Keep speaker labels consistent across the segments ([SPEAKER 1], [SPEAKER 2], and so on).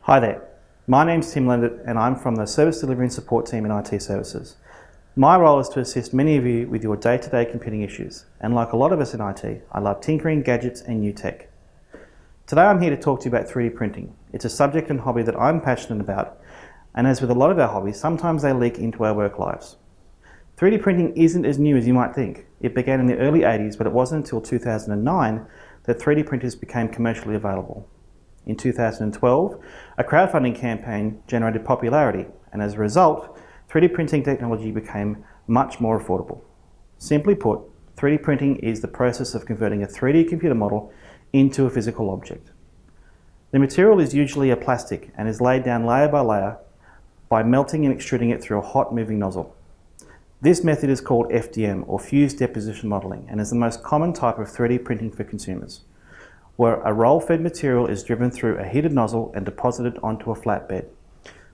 [SPEAKER 1] Hi there, my name's Tim Leonard and I'm from the Service Delivery and Support team in IT Services. My role is to assist many of you with your day-to-day computing issues, and like a lot of us in IT, I love tinkering, gadgets and new tech. Today I'm here to talk to you about 3D printing. It's a subject and hobby that I'm passionate about, and as with a lot of our hobbies, sometimes they leak into our work lives. 3D printing isn't as new as you might think. It began in the early 80s, but it wasn't until 2009 that 3D printers became commercially available. In 2012, a crowdfunding campaign generated popularity, and as a result, 3D printing technology became much more affordable. Simply put, 3D printing is the process of converting a 3D computer model into a physical object. The material is usually a plastic and is laid down layer by layer by melting and extruding it through a hot moving nozzle. This method is called FDM, or fused deposition modeling, and is the most common type of 3D printing for consumers, where a roll-fed material is driven through a heated nozzle and deposited onto a flat bed.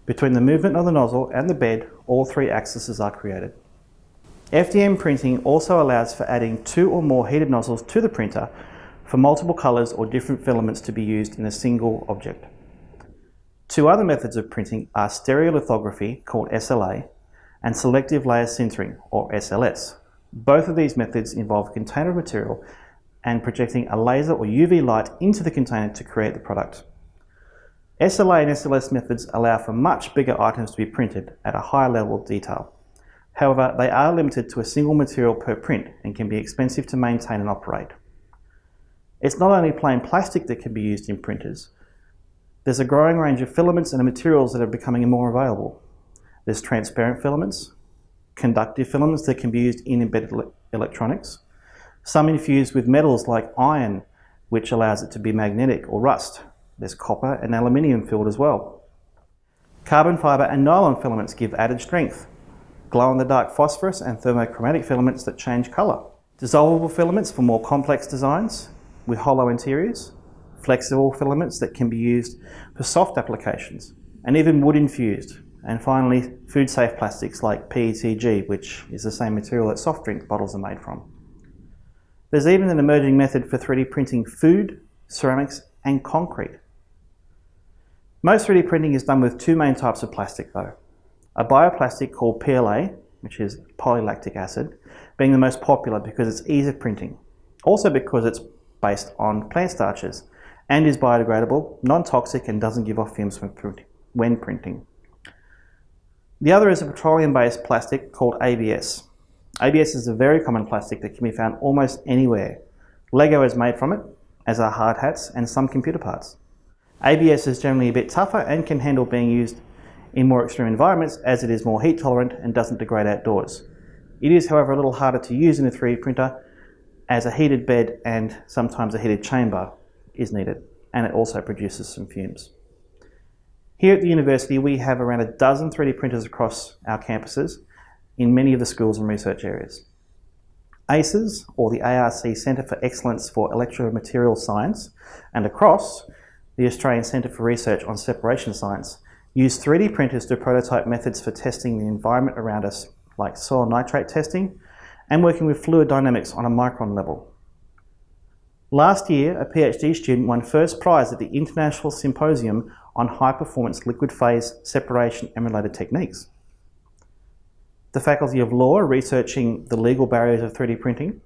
[SPEAKER 1] Between the movement of the nozzle and the bed, all three axes are created. FDM printing also allows for adding 2 or more heated nozzles to the printer for multiple colours or different filaments to be used in a single object. 2 other methods of printing are stereolithography, called SLA, and selective layer sintering, or SLS. Both of these methods involve a container of material and projecting a laser or UV light into the container to create the product. SLA and SLS methods allow for much bigger items to be printed at a higher level of detail. However, they are limited to a single material per print and can be expensive to maintain and operate. It's not only plain plastic that can be used in printers. There's a growing range of filaments and materials that are becoming more available. There's transparent filaments, conductive filaments that can be used in embedded electronics, some infused with metals like iron, which allows it to be magnetic, or rust. There's copper and aluminium filled as well. Carbon fibre and nylon filaments give added strength. Glow-in-the-dark phosphorus and thermochromatic filaments that change colour. Dissolvable filaments for more complex designs with hollow interiors. Flexible filaments that can be used for soft applications, and even wood infused. And finally, food-safe plastics like PETG, which is the same material that soft drink bottles are made from. There's even an emerging method for 3D printing food, ceramics and concrete. Most 3D printing is done with 2 main types of plastic though. A bioplastic called PLA, which is polylactic acid, being the most popular because it's easy of printing. Also because it's based on plant starches and is biodegradable, non-toxic and doesn't give off fumes when printing. The other is a petroleum-based plastic called ABS. ABS is a very common plastic that can be found almost anywhere. Lego is made from it, as are hard hats and some computer parts. ABS is generally a bit tougher and can handle being used in more extreme environments as it is more heat tolerant and doesn't degrade outdoors. It is, however, a little harder to use in a 3D printer as a heated bed and sometimes a heated chamber is needed, and it also produces some fumes. Here at the university we have around a dozen 3D printers across our campuses in many of the schools and research areas. ACES, or the ARC Centre for Excellence for Electromaterial Science, and across the Australian Centre for Research on Separation Science, use 3D printers to prototype methods for testing the environment around us, like soil nitrate testing, and working with fluid dynamics on a micron level. Last year, a PhD student won first prize at the International Symposium on High Performance Liquid Phase Separation and Related Techniques. The Faculty of Law are researching the legal barriers of 3D printing.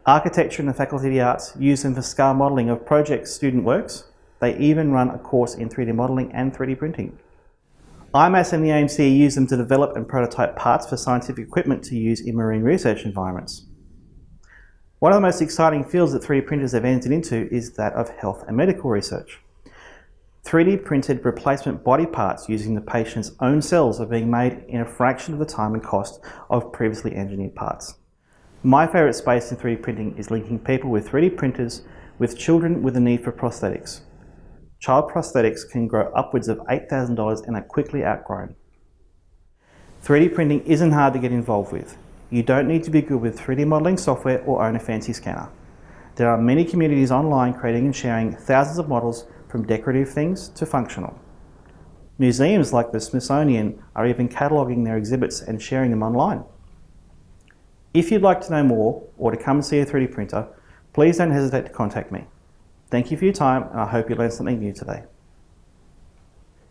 [SPEAKER 1] Architecture and the Faculty of the Arts use them for scale modelling of project student works. They even run a course in 3D modelling and 3D printing. IMAS and the AMC use them to develop and prototype parts for scientific equipment to use in marine research environments. One of the most exciting fields that 3D printers have entered into is that of health and medical research. 3D printed replacement body parts using the patient's own cells are being made in a fraction of the time and cost of previously engineered parts. My favourite space in 3D printing is linking people with 3D printers with children with a need for prosthetics. Child prosthetics can grow upwards of $8,000 and are quickly outgrown. 3D printing isn't hard to get involved with. You don't need to be good with 3D modelling software or own a fancy scanner. There are many communities online creating and sharing thousands of models from decorative things to functional. Museums like the Smithsonian are even cataloguing their exhibits and sharing them online. If you'd like to know more or to come and see a 3D printer, please don't hesitate to contact me. Thank you for your time, and I hope you learned something new today.